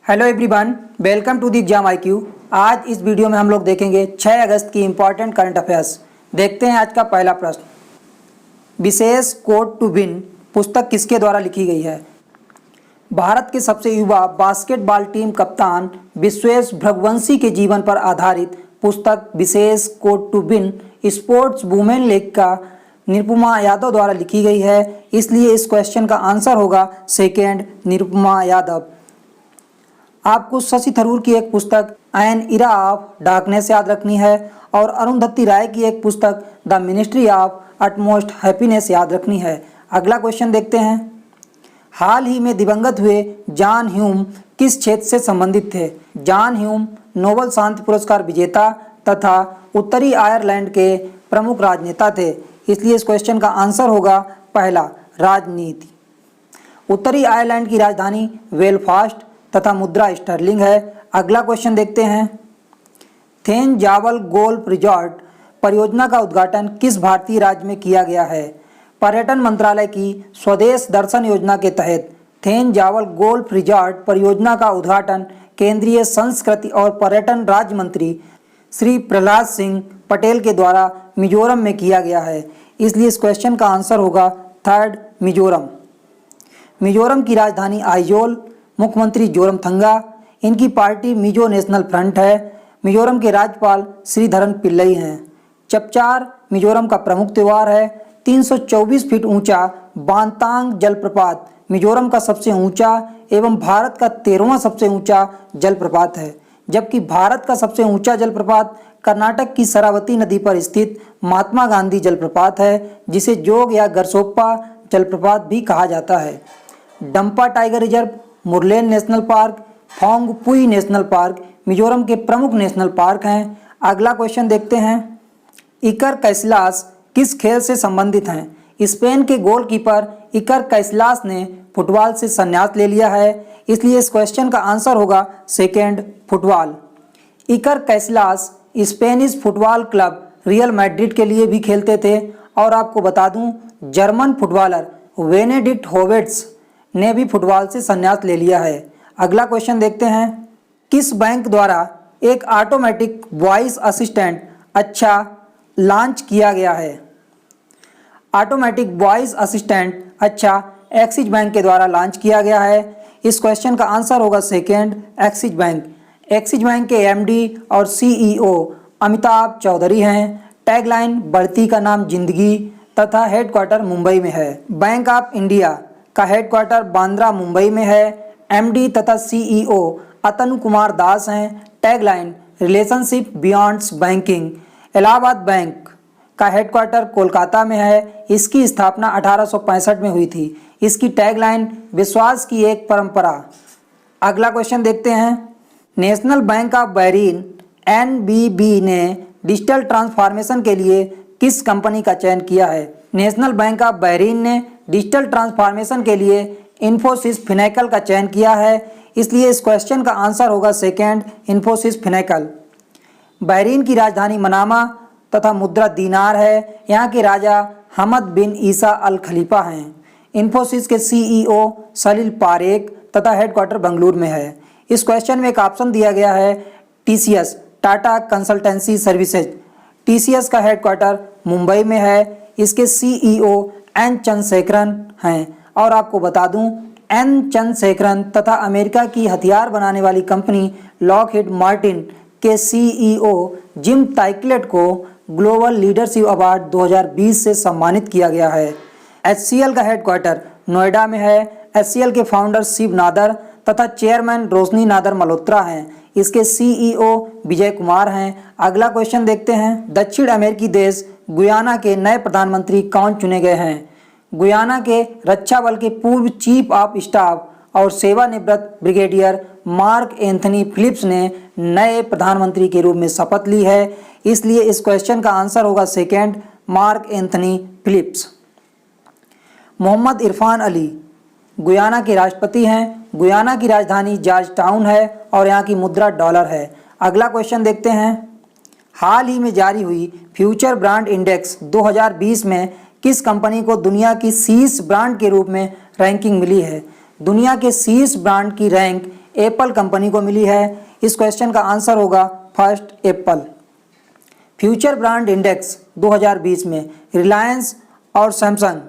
Hello everyone, welcome to the exam IQ। आज इस video में हम लोग देखेंगे 6 अगस्त की इंपॉर्टेंट करंट अफेयर्स। देखते हैं आज का पहला प्रश्न। विशेष कोड टू विन पुस्तक किसके द्वारा लिखी गई है? भारत के सबसे युवा बास्केटबॉल टीम कप्तान विश्वेश भृगवंशी के जीवन पर आधारित पुस्तक विशेष code to win sports women लेखिका निरुपमा यादव द्वारा लिखी गई है। इसलिए इस क्वेश्चन का आंसर होगा सेकेंड, निरुपमा यादव। आपको शशि थरूर की एक पुस्तक एन इरा ऑफ डार्कनेस याद रखनी है और अरुंधति राय की एक पुस्तक the ministry of utmost happiness याद रखनी है। अगला क्वेश्चन देखते हैं। हाल ही में दिवंगत हुए जॉन ह्यूम किस क्षेत्र से संबंधित थे? जॉन ह्यूम नोबेल शांति पुरस्कार विजेता तथा उत्तरी आयरलैंड के प्रमुख राजनेता थे। इसलिए इस क्वेश्चन का आंसर होगा पहला, राजनीति। उत्तरी आयरलैंड की राजधानी बेलफास्ट तथा मुद्रा स्टर्लिंग है। अगला क्वेश्चन देखते हैं। थेन जावल गोल्फ रिजॉर्ट परियोजना का उद्घाटन किस भारतीय राज्य में किया गया है? पर्यटन मंत्रालय की स्वदेश दर्शन योजना के तहत थेन जावल गोल्फ रिजॉर्ट परियोजना का उद्घाटन केंद्रीय संस्कृति और पर्यटन राज्य मंत्री श्री प्रहलाद सिंह पटेल के द्वारा मिजोरम में किया गया है। इसलिए इस क्वेश्चन का आंसर होगा थर्ड, मिजोरम। मिजोरम की राजधानी आइजोल, मुख्यमंत्री जोरमथंगा, इनकी पार्टी मिजो नेशनल फ्रंट है। मिजोरम के राज्यपाल श्रीधरन पिल्लई हैं। चपचार मिजोरम का प्रमुख त्यौहार है। 324 फीट ऊंचा बांतांग जलप्रपात मिजोरम का सबसे ऊंचा एवं भारत का 13वां सबसे ऊंचा जलप्रपात है, जबकि भारत का सबसे ऊंचा जलप्रपात कर्नाटक की शरावती नदी पर स्थित महात्मा गांधी जलप्रपात है, जिसे जोग या गरसोप्पा जलप्रपात भी कहा जाता है। Dampa tiger reserve, Murlen national park, Phawngpui national park Mizoram के प्रमुख नेशनल पार्क हैं। अगला क्वेश्चन देखते हैं। इकर कैसिलास किस खेल से संबंधित हैं? स्पेन के गोलकीपर इकर कैसिलास ने फुटबॉल से संन्यास ले लिया है। इसलिए इस क्वेश्चन का आंसर होगा second, football. Iker Casillas Spanish football club real Madrid के लिए भी खेलते थे। और आपको बता दूं, जर्मन फुटबॉलर वेनेडिक्ट होवेट्स ने भी फुटबॉल से संन्यास ले लिया है। अगला क्वेश्चन देखते हैं। किस बैंक द्वारा एक ऑटोमेटिक वॉइस असिस्टेंट अच्छा लॉन्च किया गया है? ऑटोमेटिक वॉइस असिस्टेंट अच्छा एक्सिस बैंक के द्वारा लॉन्च किया गया है। इस क्वेश्चन का आंसर होगा second, axis bank. Axis bank के MD और CEO अमिताभ चौधरी हैं। टैगलाइन बढ़ती का नाम जिंदगी तथा हेडक्वार्टर मुंबई में है। बैंक ऑफ इंडिया का हेडक्वार्टर बांद्रा मुंबई में है। MD तथा CEO अतनु कुमार दास हैं। Tagline relationship beyonds banking. Allahabad bank का हेडक्वार्टर कोलकाता में है। इसकी स्थापना 1865 में हुई थी। इसकी टैगलाइन विश्वास की एक परंपरा। अगला क्वेश्चन देखते हैं। National bank of Bahrain NBB ने डिजिटल ट्रांसफॉर्मेशन के लिए किस कंपनी का चयन किया है? नेशनल बैंक ऑफ बहरीन ने डिजिटल ट्रांसफॉर्मेशन के लिए इन्फोसिस फिनैकल का चयन किया है। इसलिए इस क्वेश्चन का आंसर होगा सेकेंड, इन्फोसिस फिनैकल। बहरीन की राजधानी मनामा तथा मुद्रा दीनार है। यहाँ के राजा हमद बिन ईसा अल खलीफा हैं। इन्फोसिस के CEO सलील पारेख तथा हेडक्वार्टर बेंगलुरु में है। इस क्वेश्चन में एक ऑप्शन दिया गया है TCS, Tata consultancy services. TCS का हेडक्वार्टर मुंबई में है। इसके CEO N चंद्रशेखरन हैं। और आपको बता दूं, N चंद्रशेखरन तथा अमेरिका की हथियार बनाने वाली कंपनी लॉकहीड मार्टिन के CEO जिम टाइकलेट को ग्लोबल लीडरशिप अवार्ड 2020 से सम्मानित किया गया है। HCL का हेडक्वार्टर नोएडा में है। HCL के फाउंडर शिव नादर तथा चेयरमैन रोशनी नादर मल्होत्रा हैं। इसके CEO विजय कुमार हैं। अगला क्वेश्चन देखते हैं। दक्षिण अमेरिकी देश गुयाना के नए प्रधानमंत्री कौन चुने गए हैं? गुयाना के रक्षा बल के पूर्व चीफ ऑफ स्टाफ और सेवानिवृत्त ब्रिगेडियर मार्क एंथनी फिलिप्स ने नए प्रधानमंत्री के रूप में शपथ ली है। इसलिए इस क्वेश्चन का आंसर होगा second, Mark Anthony Phillips. Mohammed Irfan Ali Guyana के राष्ट्रपति हैं। गुयाना की राजधानी जॉर्ज टाउन है और यहाँ की मुद्रा डॉलर है। अगला क्वेश्चन देखते हैं। हाल ही में जारी हुई फ्यूचर ब्रांड इंडेक्स 2020 में किस कंपनी को दुनिया की शीर्ष ब्रांड के रूप में रैंकिंग मिली है? दुनिया के शीर्ष ब्रांड की रैंक एप्पल कंपनी को मिली है? इस क्वेश्चन का आंसर होगा first Apple. Future brand index 2020 में रिलायंस और सैमसंग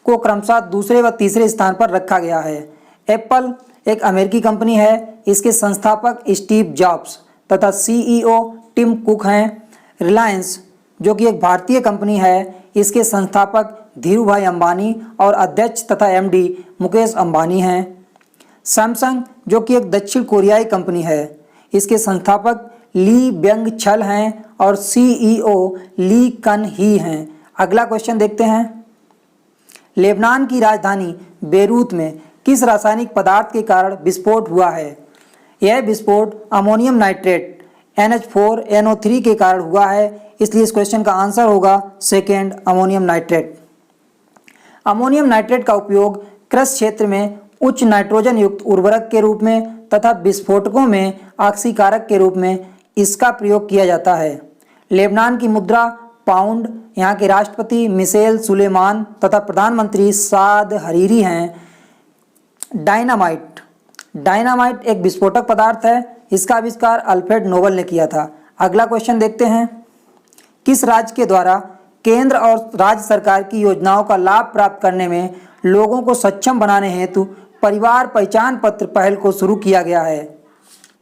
को क्रमशः दूसरे व तीसरे स्थान पर रखा गया है। एप्पल एक अमेरिकी कंपनी है, इसके संस्थापक स्टीव जॉब्स तथा सीईओ टिम कुक हैं। रिलायंस जो कि एक भारतीय कंपनी है, इसके संस्थापक धीरूभाई अंबानी और अध्यक्ष तथा एमडी मुकेश अंबानी हैं। सैमसंग जो कि एक दक्षिण कोरियाई कंपनी है, इसके संस्थापक ली ब्यंग छल हैं और सीईओ ली कन ही हैं। अगला क्वेश्चन देखते हैं। लेबनान की राजधानी बेरूत में किस रासायनिक पदार्थ के कारण विस्फोट हुआ है? यह विस्फोट अमोनियम नाइट्रेट NH4NO3 के कारण हुआ है, इसलिए इस क्वेश्चन का आंसर होगा second ammonium nitrate. Ammonium nitrate का उपयोग कृषि क्षेत्र में उच्च नाइट्रोजन युक्त उर्वरक के रूप में तथा विस्फोटकों में ऑक्सीकारक के रूप में इसका प्रयोग किया जाता है। लेबनान की मुद्रा पाउंड, यहाँ के राष्ट्रपति मिशेल सुलेमान तथा प्रधानमंत्री साद हरीरी हैं। डायनामाइट एक विस्फोटक पदार्थ है, इसका आविष्कार अल्फ्रेड नोबल ने किया था। अगला क्वेश्चन देखते हैं। किस राज्य के द्वारा केंद्र और राज्य सरकार की योजनाओं का लाभ प्राप्त करने में लोगों को सक्षम बनाने हेतु परिवार पहचान पत्र पहल को शुरू किया गया है?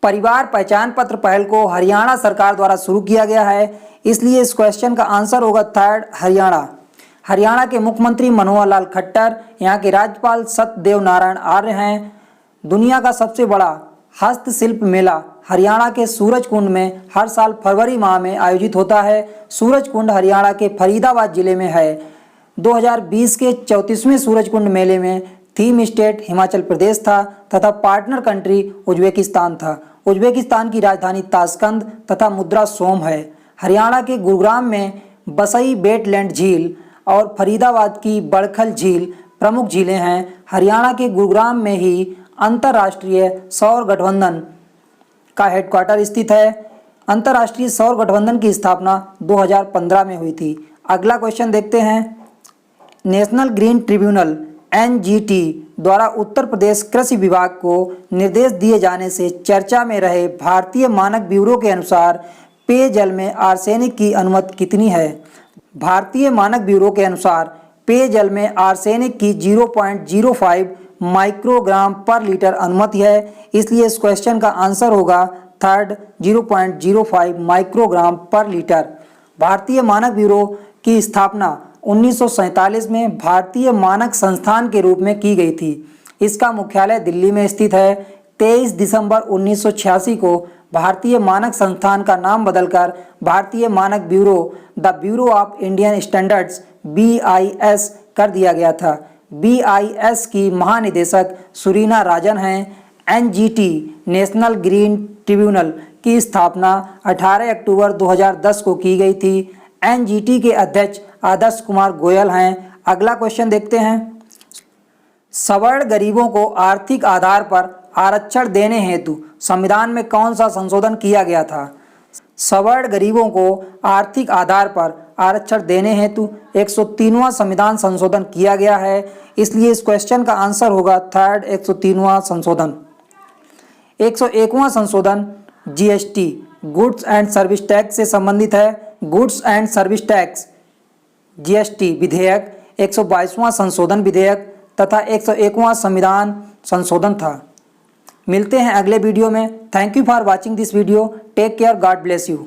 परिवार पहचान पत्र पहल को हरियाणा सरकार द्वारा शुरू किया गया है, इसलिए इस क्वेश्चन का आंसर होगा थर्ड हरियाणा। हरियाणा के मुख्यमंत्री मनोहर लाल खट्टर, यहाँ के राज्यपाल सत्यदेव नारायण आर्य हैं। दुनिया का सबसे बड़ा हस्तशिल्प मेला हरियाणा के सूरजकुंड में हर साल फरवरी माह में आयोजित होता है। सूरजकुंड हरियाणा के फरीदाबाद जिले में है। 2020 के 34वें सूरजकुंड मेले में थीम स्टेट हिमाचल प्रदेश था तथा पार्टनर कंट्री उज्बेकिस्तान था। उज्बेकिस्तान की राजधानी ताशकंद तथा मुद्रा सोम है। हरियाणा के गुरुग्राम में बसई बेटलैंड झील और फरीदाबाद की बड़खल झील प्रमुख झीलें हैं। हरियाणा के गुरुग्राम में ही अंतर्राष्ट्रीय सौर गठबंधन का हेडक्वार्टर स्थित है। अंतर्राष्ट्रीय सौर गठबंधन की स्थापना 2015 में हुई थी। अगला क्वेश्चन देखते हैं। नेशनल ग्रीन ट्रिब्यूनल NGT द्वारा उत्तर प्रदेश कृषि विभाग को निर्देश दिए जाने से चर्चा में रहे भारतीय मानक ब्यूरो के अनुसार पेयजल में आर्सेनिक की अनुमति कितनी है? भारतीय मानक ब्यूरो के अनुसार पेयजल में आर्सेनिक की 0.05 माइक्रोग्राम पर लीटर अनुमति है, इसलिए इस क्वेश्चन का आंसर होगा थर्ड 0.05 माइक्रोग्राम पर लीटर। भारतीय मानक ब्यूरो की स्थापना 1947 में भारतीय मानक संस्थान के रूप में की गई थी। इसका मुख्यालय दिल्ली में स्थित है। 23 दिसंबर 1986 को भारतीय मानक संस्थान का नाम बदलकर भारतीय मानक bureau the bureau of Indian standards BIS कर दिया गया था। BIS की महानिदेशक सुरीना राजन हैं। NGT नेशनल ग्रीन ट्रिब्यूनल की स्थापना 18 अक्टूबर 2010 को की गई थी। NGT के अध्यक्ष आदर्श कुमार गोयल हैं। अगला क्वेश्चन देखते हैं। सवर्ण गरीबों को आर्थिक आधार पर आरक्षण देने हेतु संविधान में कौन सा संशोधन किया गया था? सवर्ण गरीबों को आर्थिक आधार पर आरक्षण देने हेतु 103वां संविधान संशोधन किया गया है, इसलिए इस क्वेश्चन का आंसर होगा थर्ड 103वां संशोधन। 101वां संशोधन GST goods and service tax से संबंधित है। Goods and service tax GST विधेयक 122वां संशोधन विधेयक तथा 101वां संविधान संशोधन था। मिलते हैं अगले वीडियो में। Thank you for watching this video. Take care, God bless you.